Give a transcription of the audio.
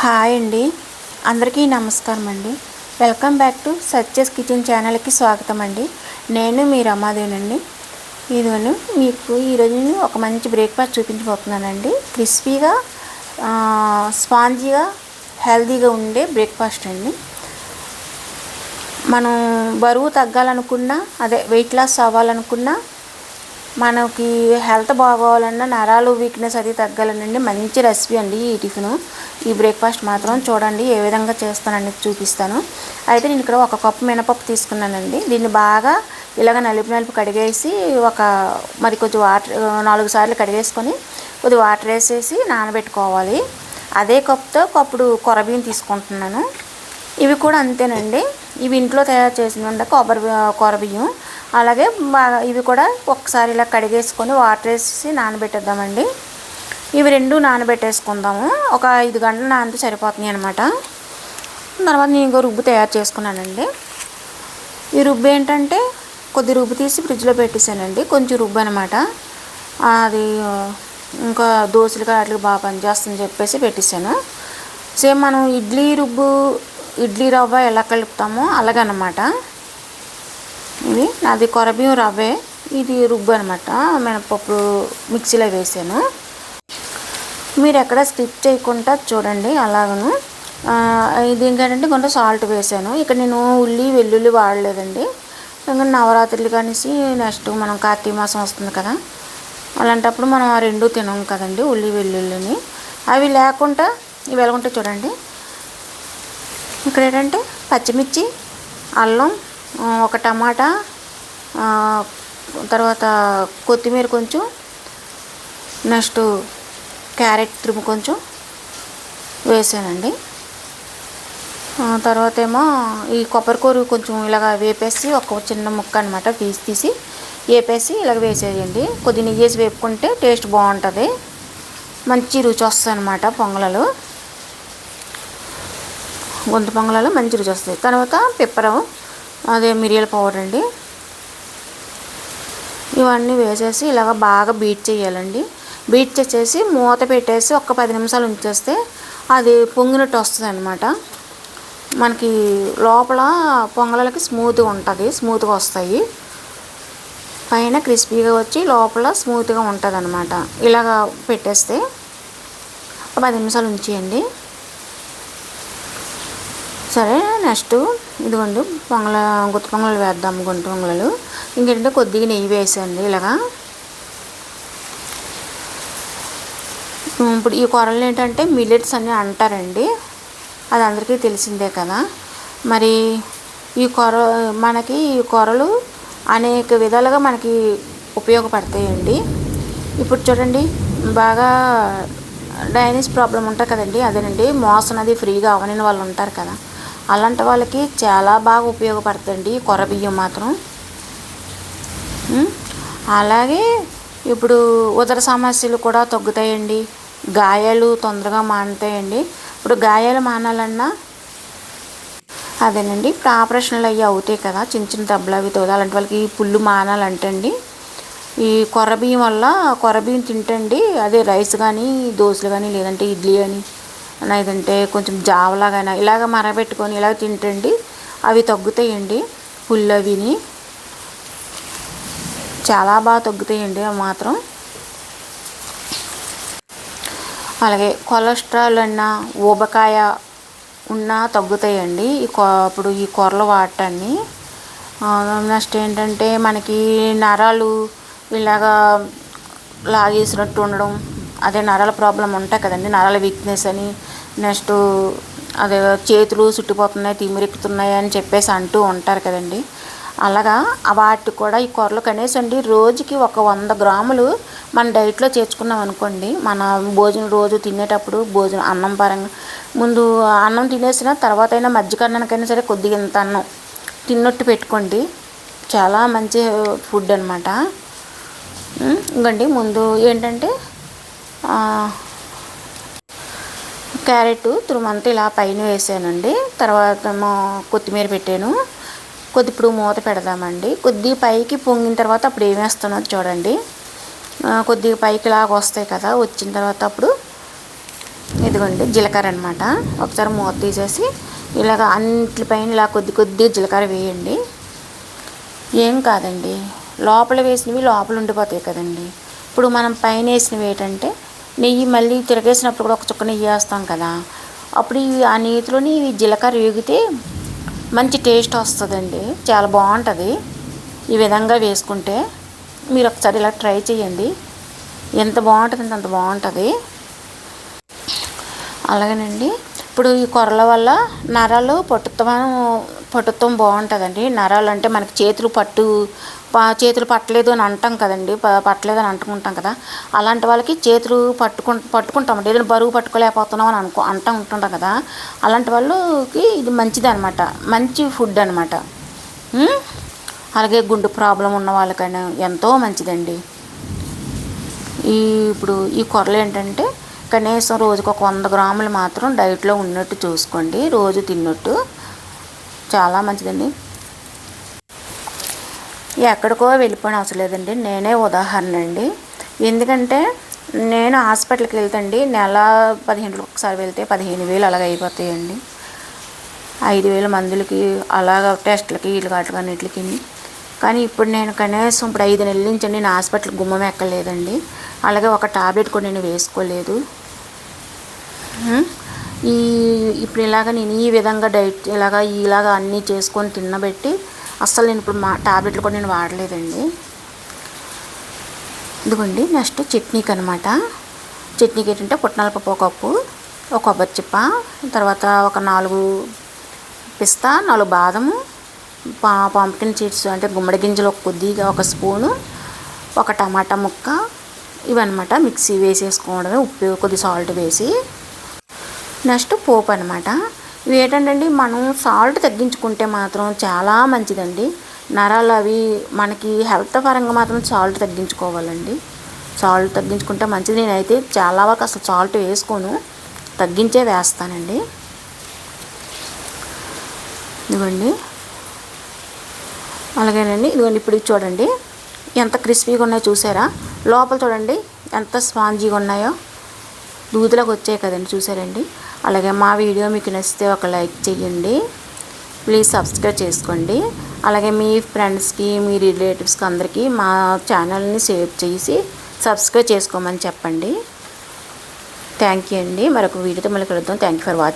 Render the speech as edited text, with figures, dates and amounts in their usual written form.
Hi అండి, అందరికీ నమస్కారం అండి. వెల్కమ్ బ్యాక్ టు సత్యస్ కిచెన్ ఛానల్కి స్వాగతం అండి. నేను మీ రమాదేవినండి. ఇదిగోను మీకు ఈరోజు ఒక మంచి బ్రేక్ఫాస్ట్ చూపించబోతున్నానండి. క్రిస్పీగా స్పాంజీగా హెల్తీగా ఉండే బ్రేక్ఫాస్ట్ అండి. మనం బరువు తగ్గాలనుకున్నా, వెయిట్ లాస్ అవ్వాలనుకున్నా, మనకి హెల్త్ బాగోవాలన్నా, నరాలు వీక్నెస్ అది తగ్గాలనండి మంచి రెసిపీ అండి ఈ టిఫిను. ఈ బ్రేక్ఫాస్ట్ మాత్రం చూడండి ఏ విధంగా చేస్తానండి చూపిస్తాను. అయితే నేను ఇక్కడ ఒక కప్పు మినపప్పు తీసుకున్నానండి. దీన్ని బాగా ఇలాగ నలుపు కడిగేసి మరి కొంచెం వాటర్ 4 సార్లు కడిగేసుకొని కొద్దిగా వాటర్ వేసేసి నానబెట్టుకోవాలి. అదే కప్పుతో కప్పుడు కొరబియ్యం తీసుకుంటున్నాను. ఇవి కూడా అంతేనండి. ఇవి ఇంట్లో తయారు చేసిన కొరబియ్యం. అలాగే ఇవి కూడా ఒకసారి ఇలా కడిగేసుకొని వాటర్ వేసి నానబెట్టేద్దామండి. ఇవి 2 నానబెట్టేసుకుందాము. ఒక 5 గంటలు నానితే సరిపోతున్నాయి అనమాట. తర్వాత నేను ఇంకో రుబ్బు తయారు చేసుకున్నానండి. ఈ రుబ్బు ఏంటంటే కొద్ది రుబ్బు తీసి ఫ్రిడ్జ్లో పెట్టేశానండి. కొంచెం రుబ్బు అనమాట. అది ఇంకా దోశలుగా వాటికి బాగా పనిచేస్తుందని చెప్పేసి పెట్టేశాను. సేమ్ మనం ఇడ్లీ రవ్వ ఎలా కలుపుతామో అలాగనమాట. ఇది నాది కొరబియ్యం రవ్వే, ఇది రుబ్బు అనమాట. మినపప్పు మిక్సీలో వేసాను. మీరు ఎక్కడ స్కిప్ చేయకుండా చూడండి. అలాగను ఇది ఏంటంటే కొంత సాల్ట్ వేసాను. ఇక్కడ నేను వెల్లుల్లి వాడలేదండి. ఇంకా నవరాత్రులు కానిసి నెక్స్ట్ మనం కార్తీక మాసం వస్తుంది కదా, అలాంటప్పుడు మనం ఆ 2 తినం కదండి, వెల్లుల్లిని. అవి లేకుండా ఇవి ఎలాగుంటే చూడండి. ఇక్కడ ఏంటంటే పచ్చిమిర్చి, అల్లం, ఒక టమాటా, తర్వాత కొత్తిమీర కొంచెం, నెక్స్ట్ క్యారెట్ తురుము కొంచెం వేసానండి. తర్వాత ఏమో ఈ కొబ్బరికూర కొంచెం ఇలాగ వేపేసి ఒక చిన్న ముక్క అనమాట తీసి వేపేసి ఇలాగ వేసేయండి. కొద్ది నెయ్యి వేసి వేపుకుంటే టేస్ట్ బాగుంటుంది, మంచి రుచి వస్తుంది అనమాట. గొంతు పొంగలలో మంచి రుచి వస్తుంది. తర్వాత పెప్పరం, మిరియాల పౌడర్ అండి. ఇవన్నీ వేసేసి ఇలాగ బాగా బీట్ చేయాలండి. బీట్ చేసేసి మూత పెట్టేసి ఒక 10 నిమిషాలు ఉంచేస్తే అది పొంగినట్టు వస్తుంది అనమాట. మనకి లోపల పొంగలకి స్మూత్గా వస్తాయి. పైన క్రిస్పీగా వచ్చి లోపల స్మూత్గా ఉంటుంది అనమాట. ఇలాగ పెట్టేస్తే ఒక 10 నిమిషాలు ఉంచేయండి. సరే, నెక్స్ట్ ఇదిగోండి గుత్తి పొంగలు వేద్దాము. గుంట పొంగలు ఇంకేంటంటే కొద్దిగా నెయ్యి వేసండి ఇలాగా. ఇప్పుడు ఈ కూరలు ఏంటంటే మిల్లెట్స్ అని అంటారండి, అది అందరికీ తెలిసిందే కదా. మరి ఈ కూరలు అనేక విధాలుగా మనకి ఉపయోగపడతాయండి. ఇప్పుడు చూడండి, బాగా డైజెస్ట్ ప్రాబ్లం ఉంటుంది కదండి, అదేనండి మోషన్ అది ఫ్రీగా అవని వాళ్ళు ఉంటారు కదా, అలాంటి వాళ్ళకి చాలా బాగా ఉపయోగపడుతుంది కొరబియ్యం మాత్రం. అలాగే ఇప్పుడు ఉదర సమస్యలు కూడా తగ్గుతాయండి. గాయాలు తొందరగా మానుతాయండి. ఇప్పుడు గాయాలు మానాలన్నా అదేనండి, ఇప్పుడు ఆపరేషన్లు అవి అవుతాయి కదా, చిన్న దెబ్బలు అవి అలాంటి వాళ్ళకి పుళ్ళు మానాలంటే అండి ఈ కొరబియ్యం తింటండి. అదే రైస్ కానీ, దోశలు కానీ, లేదంటే ఇడ్లీ కానీ, లేదంటే కొంచెం జావలాగానే ఇలాగ మరగబెట్టుకొని ఇలాగ తింటండి, అవి తగ్గుతాయండి. పుళ్ళు అవిని చాలా బాగా తగ్గుతాయండి అవి మాత్రం. అలాగే కొలెస్ట్రాల్ అన్నా, ఊబకాయ ఉన్నా తగ్గుతాయండి అప్పుడు ఈ కూరలు వాడటాన్ని. నెక్స్ట్ ఏంటంటే మనకి నరాలు ఇలాగా లాగేసినట్టు ఉండడం, అదే నరాల ప్రాబ్లం ఉంటాయి కదండి, నరాల వీక్నెస్ అని, నెక్స్ట్ అదే చేతులు చుట్టిపోతున్నాయి, తిమ్మిరెక్కుతున్నాయి అని చెప్పేసి అంటూ ఉంటారు కదండి. అలాగా వాటి కూడా ఈ కూరలు కనీసం రోజుకి ఒక 100 గ్రాములు మన డైట్లో చేర్చుకున్నాం అనుకోండి, మన భోజనం రోజు తినేటప్పుడు అన్నం పరంగా ముందు అన్నం తినేసిన తర్వాత అయినా మధ్యకన్నానికైనా సరే కొద్దిగా ఇంత అన్నం తిన్నట్టు పెట్టుకోండి, చాలా మంచి ఫుడ్ అనమాట. ఇంకండి ముందు ఏంటంటే క్యారెట్ తురుమంతా ఇలా పైన వేసానండి. తర్వాత ఏమో కొత్తిమీర పెట్టాను. ఇప్పుడు మూత పెడదామండి. కొద్దిగా పైకి పొంగిన తర్వాత అప్పుడు ఏం వేస్తానో చూడండి. కొద్దిగా పైకి లాగా వస్తాయి కదా, వచ్చిన తర్వాత అప్పుడు ఇదిగోండి జీలకర్ర అనమాట. ఒకసారి మూత తీసేసి ఇలాగ అంట్లపైన ఇలా కొద్ది కొద్ది జీలకర్ర వేయండి. ఏం కాదండి, లోపల వేసినవి లోపల ఉండిపోతాయి కదండి. ఇప్పుడు మనం పైన వేసినవి ఏంటంటే నెయ్యి మళ్ళీ తిరగేసినప్పుడు కూడా ఒక చుక్క నెయ్యి వేస్తాం కదా, అప్పుడు ఆ నెయ్యిలోని జీలకర్ర వేగితే మంచి టేస్ట్ వస్తుందండి, చాలా బాగుంటుంది. ఈ విధంగా వేసుకుంటే మీరు ఒకసారి ఇలా ట్రై చేయండి, ఎంత బాగుంటుందంటే అంత బాగుంటుంది. అలాగేనండి, ఇప్పుడు ఈ కూరల వల్ల నరాలు పట్టుత్వం బాగుంటుందండి. నరాలు అంటే మనకి చేతులు పట్టలేదు అని అంటాం కదండి, పట్టలేదు అని అంటుకుంటాం కదా, అలాంటి వాళ్ళకి చేతులు పట్టుకుంటామండి. ఏదైనా బరువు పట్టుకోలేకపోతున్నాం అని ఉంటుంటాం కదా, అలాంటి వాళ్ళకి ఇది మంచిది అనమాట, మంచి ఫుడ్ అనమాట. అలాగే గుండె ప్రాబ్లం ఉన్న వాళ్ళకైనా ఎంతో మంచిదండి. ఇప్పుడు ఈ కూరలు ఏంటంటే కనీసం రోజుకు ఒక 100 గ్రాములు మాత్రం డైట్లో ఉన్నట్టు చూసుకోండి, రోజు తిన్నట్టు, చాలా మంచిదండి. ఎక్కడికో వెళ్ళిపోయిన అవసరం లేదండి, నేనే ఉదాహరణ అండి. ఎందుకంటే నేను హాస్పిటల్కి వెళ్తాండి, నెల 15 రోజులకు ఒకసారి వెళ్తే 15,000 అలాగ అయిపోతాయండి. 5,000 మందులకి అలాగ టెస్టులకి వీళ్ళకి అన్నిటికి. కానీ ఇప్పుడు నేను కనీసం 5 నెలల నుంచి నేను హాస్పిటల్ గుమ్మం ఎక్కలేదండి. అలాగే ఒక టాబ్లెట్ కూడా నేను వేసుకోలేదు. ఇప్పుడు నేను ఈ విధంగా డైట్ ఇలాగ అన్నీ చేసుకొని తినబెట్టి అస్సలు నేను ఇప్పుడు టాబ్లెట్లు కూడా నేను వాడలేదండి. ఇదిగోండి నెక్స్ట్ చట్నీకి అనమాట. చట్నీకి ఏంటంటే పుట్నాలపప్పు ఒక కప్పు, ఒక కొబ్బరి చిప్ప, తర్వాత ఒక 4 పిస్తా, 4 బాదము, పంప్కిన్ సీడ్స్ అంటే గుమ్మడి గింజలు కొద్దిగా ఒక స్పూను, ఒక టమాటా ముక్క, ఇవన్నమాట మిక్సీ వేసేసుకోవడమే, ఉప్పు కొద్ది సాల్ట్ వేసి. నెక్స్ట్ పోపు అనమాట. ఇవి ఏంటంటే మనం సాల్ట్ తగ్గించుకుంటే మాత్రం చాలా మంచిదండి. నరాలు అవి మనకి హెల్త్ పరంగా మాత్రం సాల్ట్ తగ్గించుకోవాలండి, సాల్ట్ తగ్గించుకుంటే మంచిది. నేనైతే చాలా వరకు అసలు సాల్ట్ వేసుకోను, తగ్గించే వేస్తానండి. ఇదిగోండి, అలాగేనండి. ఇదిగోండి ఇప్పుడు చూడండి ఎంత క్రిస్పీగా ఉన్నాయో చూసారా, లోపల చూడండి ఎంత స్పాంజీగా ఉన్నాయో, దూదులకు వచ్చాయి కదండి, చూసారండి. అలాగే మా వీడియో మీకు నచ్చితే ఒక లైక్ చేయండి, ప్లీజ్ సబ్స్క్రైబ్ చేసుకోండి. అలాగే మీ ఫ్రెండ్స్కి, మీ రిలేటివ్స్కి అందరికీ మా ఛానల్ని షేర్ చేసి సబ్స్క్రైబ్ చేసుకోమని చెప్పండి. థ్యాంక్ యూ అండి. మరొక వీడియోతో మళ్ళీ కలుద్దాం. Thank you for watching.